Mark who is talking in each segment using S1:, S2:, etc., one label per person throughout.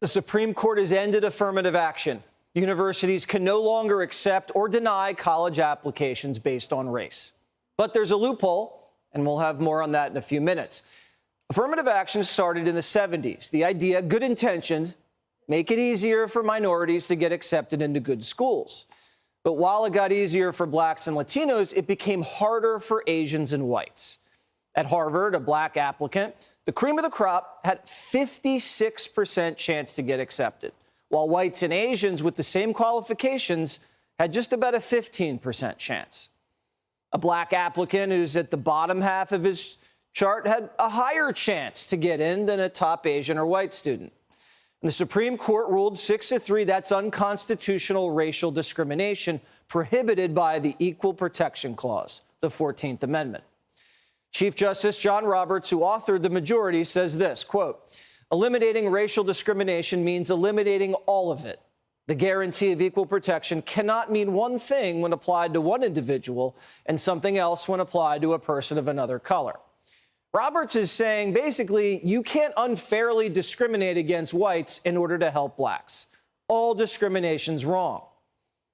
S1: The Supreme Court has ended affirmative action. Universities can no longer accept or deny college applications based on race. But there's a loophole, and we'll have more on that in a few minutes. Affirmative action started in the 70s. The idea, good intentioned, make it easier for minorities to get accepted into good schools. But while it got easier for blacks and Latinos, it became harder for Asians and whites. At Harvard, a black applicant, the cream of the crop, had 56% chance to get accepted, while whites and Asians with the same qualifications had just about a 15% chance. A black applicant who's at the bottom half of his chart had a higher chance to get in than a top Asian or white student. And the Supreme Court ruled 6-3 that's unconstitutional racial discrimination prohibited by the Equal Protection Clause, the 14th Amendment. Chief Justice John Roberts, who authored the majority, says this, quote, eliminating racial discrimination means eliminating all of it. The guarantee of equal protection cannot mean one thing when applied to one individual and something else when applied to a person of another color. Roberts is saying, basically, you can't unfairly discriminate against whites in order to help blacks. All discrimination's wrong.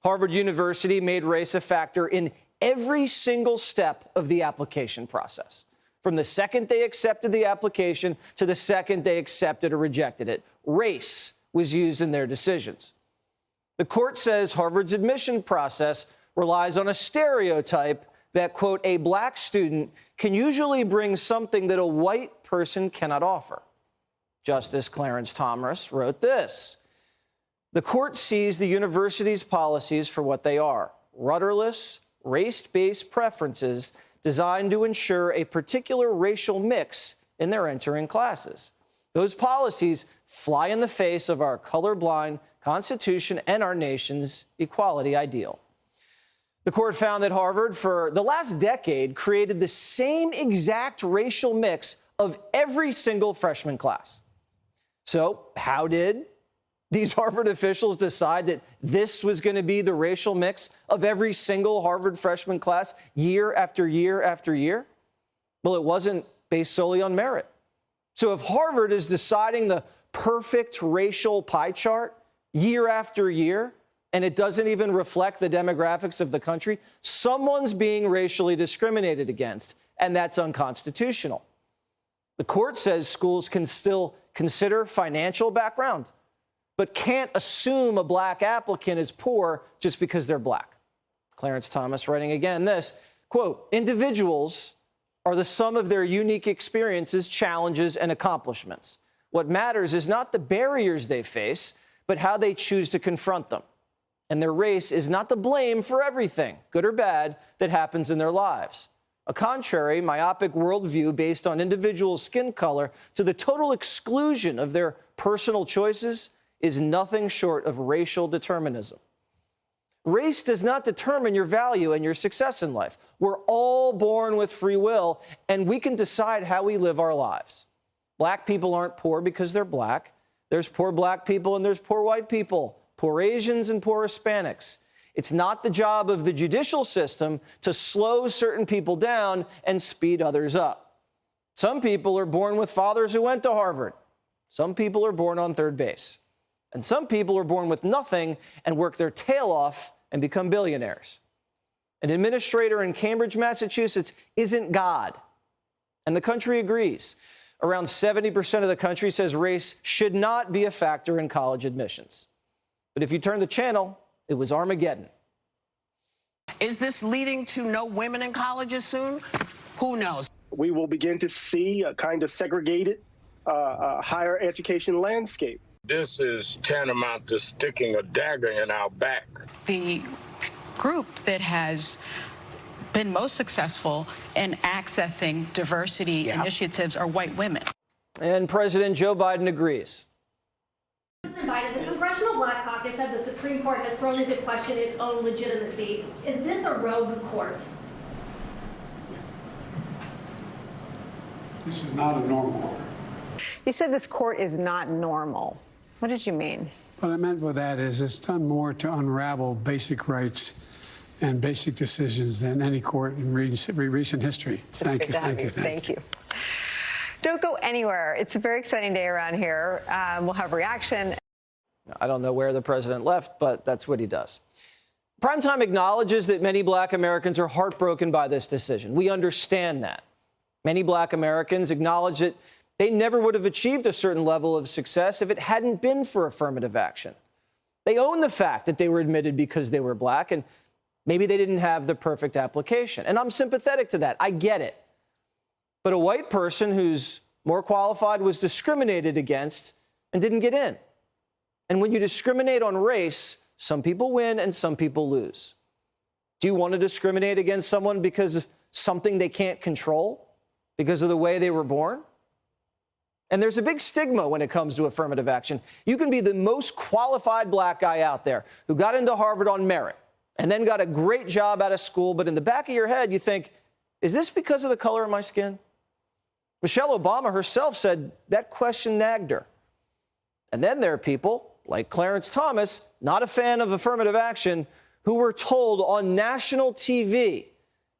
S1: Harvard University made race a factor in every single step of the application process, from the second they accepted the application to the second they accepted or rejected it. Race was used in their decisions. The court says Harvard's admission process relies on a stereotype that, quote, a black student can usually bring something that a white person cannot offer. Justice Clarence Thomas wrote this. The court sees the university's policies for what they are, rudderless, race-based preferences designed to ensure a particular racial mix in their entering classes. Those policies fly in the face of our colorblind Constitution and our nation's equality ideal. The court found that Harvard, for the last decade, created the same exact racial mix of every single freshman class. So how did these Harvard officials decide that this was going to be the racial mix of every single Harvard freshman class year after year after year? Well, it wasn't based solely on merit. So if Harvard is deciding the perfect racial pie chart year after year, and it doesn't even reflect the demographics of the country, someone's being racially discriminated against, and that's unconstitutional. The court says schools can still consider financial background, but can't assume a black applicant is poor just because they're black. Clarence Thomas writing again this, quote, individuals are the sum of their unique experiences, challenges, and accomplishments. What matters is not the barriers they face, but how they choose to confront them. And their race is not the blame for everything, good or bad, that happens in their lives. A contrary, myopic worldview based on individual skin color to the total exclusion of their personal choices is nothing short of racial determinism. Race does not determine your value and your success in life. We're all born with free will, and we can decide how we live our lives. Black people aren't poor because they're black. There's poor black people and there's poor white people, poor Asians and poor Hispanics. It's not the job of the judicial system to slow certain people down and speed others up. Some people are born with fathers who went to Harvard. Some people are born on third base. And some people are born with nothing and work their tail off and become billionaires. An administrator in Cambridge, Massachusetts isn't God. And the country agrees. Around 70% of the country says race should not be a factor in college admissions. But if you turn the channel, it was Armageddon.
S2: Is this leading to no women in colleges soon? Who knows?
S3: We will begin to see a kind of segregated higher education landscape.
S4: This is tantamount to sticking a dagger in our back.
S5: The group that has been most successful in accessing diversity initiatives are white women.
S1: And President Joe Biden agrees.
S6: President Biden, the Congressional Black Caucus said the Supreme Court has thrown into question its own legitimacy. Is this a rogue court?
S7: This is not a normal court.
S8: You said this court is not normal. What did you mean?
S7: What I meant by that is it's done more to unravel basic rights and basic decisions than any court in recent history. Thank you.
S8: Don't go anywhere. It's a very exciting day around here. We'll have reaction.
S1: I don't know where the president left, but that's what he does. Primetime acknowledges that many black Americans are heartbroken by this decision. We understand that. Many black Americans acknowledge that they never would have achieved a certain level of success if it hadn't been for affirmative action. They own the fact that they were admitted because they were black, and maybe they didn't have the perfect application. And I'm sympathetic to that. I get it. But a white person who's more qualified was discriminated against and didn't get in. And when you discriminate on race, some people win and some people lose. Do you want to discriminate against someone because of something they can't control, because of the way they were born? And there's a big stigma when it comes to affirmative action. You can be the most qualified black guy out there who got into Harvard on merit and then got a great job out of school, but in the back of your head, you think, is this because of the color of my skin? Michelle Obama herself said that question nagged her. And then there are people like Clarence Thomas, not a fan of affirmative action, who were told on national TV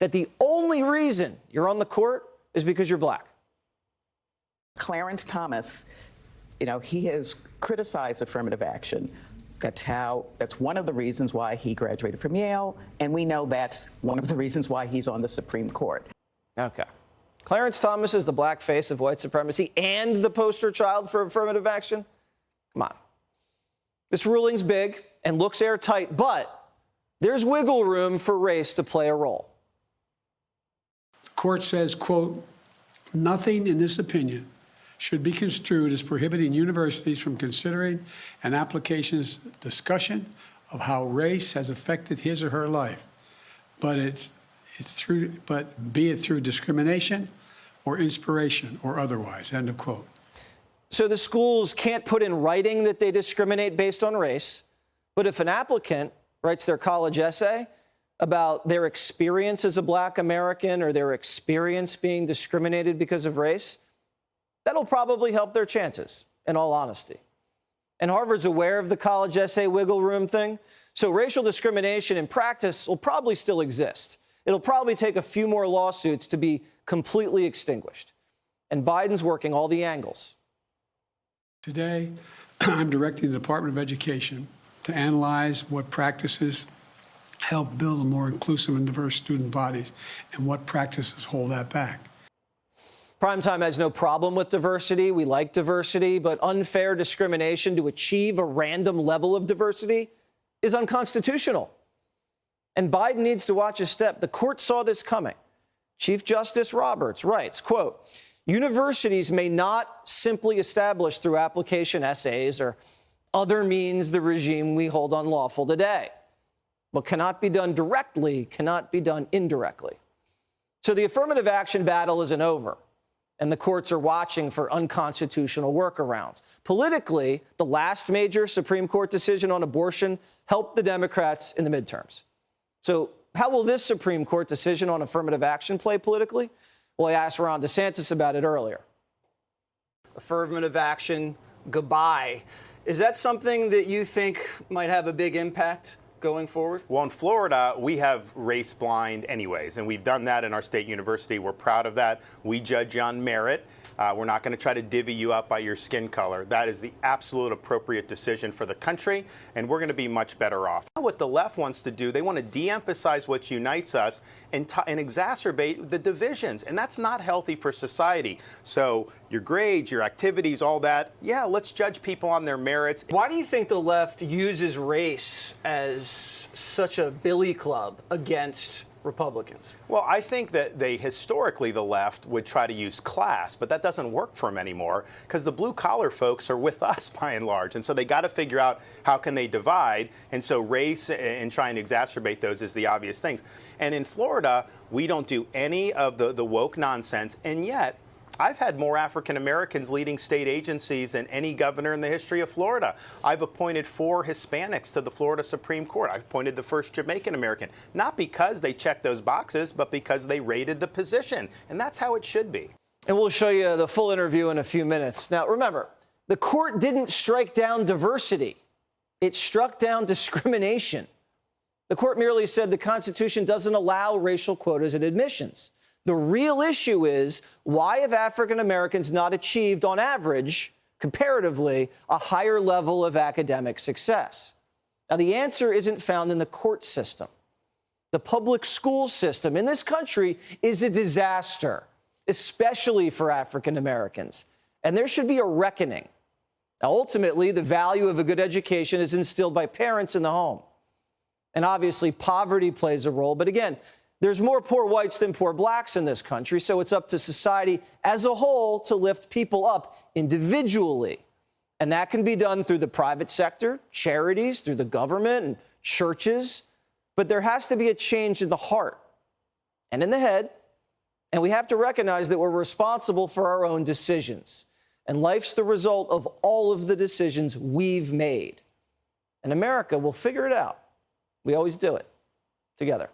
S1: that the only reason you're on the court is because you're black.
S9: Clarence Thomas, he has criticized affirmative action. That's one of the reasons why he graduated from Yale, and we know that's one of the reasons why he's on the Supreme Court.
S1: Okay. Clarence Thomas is the black face of white supremacy and the poster child for affirmative action? Come on. This ruling's big and looks airtight, but there's wiggle room for race to play a role.
S7: The court says, quote, nothing in this opinion should be construed as prohibiting universities from considering an application's discussion of how race has affected his or her life, but be it through discrimination or inspiration or otherwise, end of quote.
S1: So the schools can't put in writing that they discriminate based on race, but if an applicant writes their college essay about their experience as a black American or their experience being discriminated because of race, that'll probably help their chances, in all honesty. And Harvard's aware of the college essay wiggle room thing, so racial discrimination in practice will probably still exist. It'll probably take a few more lawsuits to be completely extinguished. And Biden's working all the angles.
S7: Today, I'm directing the Department of Education to analyze what practices help build a more inclusive and diverse student bodies and what practices hold that back.
S1: Primetime has no problem with diversity. We like diversity, but unfair discrimination to achieve a random level of diversity is unconstitutional. And Biden needs to watch his step. The court saw this coming. Chief Justice Roberts writes, quote, universities may not simply establish through application essays or other means the regime we hold unlawful today. What cannot be done directly cannot be done indirectly. So the affirmative action battle isn't over, and the courts are watching for unconstitutional workarounds. Politically, the last major Supreme Court decision on abortion helped the Democrats in the midterms. So how will this Supreme Court decision on affirmative action play politically? Well, I asked Ron DeSantis about it earlier. Affirmative action, goodbye. Is that something that you think might have a big impact going forward?
S10: Well, in Florida, we have race blind anyways, and we've done that in our state university. We're proud of that. We judge on merit. We're not going to try to divvy you up by your skin color. That is the absolute appropriate decision for the country, and we're going to be much better off. What the left wants to do, they want to de-emphasize what unites us and exacerbate the divisions, and that's not healthy for society. So your grades, your activities, all that, yeah, let's judge people on their merits.
S1: Why do you think the left uses race as such a billy club against Republicans?
S10: Well, I think that historically, the left would try to use class, but that doesn't work for them anymore because the blue collar folks are with us by and large. And so they got to figure out how can they divide. And so race and trying to exacerbate those is the obvious things. And in Florida, we don't do any of the woke nonsense. And yet, I've had more African Americans leading state agencies than any governor in the history of Florida. I've appointed 4 Hispanics to the Florida Supreme Court. I've appointed the first Jamaican American, not because they checked those boxes, but because they rated the position. And that's how it should be.
S1: And we'll show you the full interview in a few minutes. Now, remember, the court didn't strike down diversity. It struck down discrimination. The court merely said the Constitution doesn't allow racial quotas in admissions. The real issue is, why have African Americans not achieved, on average, comparatively, a higher level of academic success? Now, the answer isn't found in the court system. The public school system in this country is a disaster, especially for African Americans. And there should be a reckoning. Now, ultimately, the value of a good education is instilled by parents in the home. And obviously, poverty plays a role. But again, there's more poor whites than poor blacks in this country, so it's up to society as a whole to lift people up individually. And that can be done through the private sector, charities, through the government and churches. But there has to be a change in the heart and in the head. And we have to recognize that we're responsible for our own decisions. And life's the result of all of the decisions we've made. And America will figure it out. We always do it together.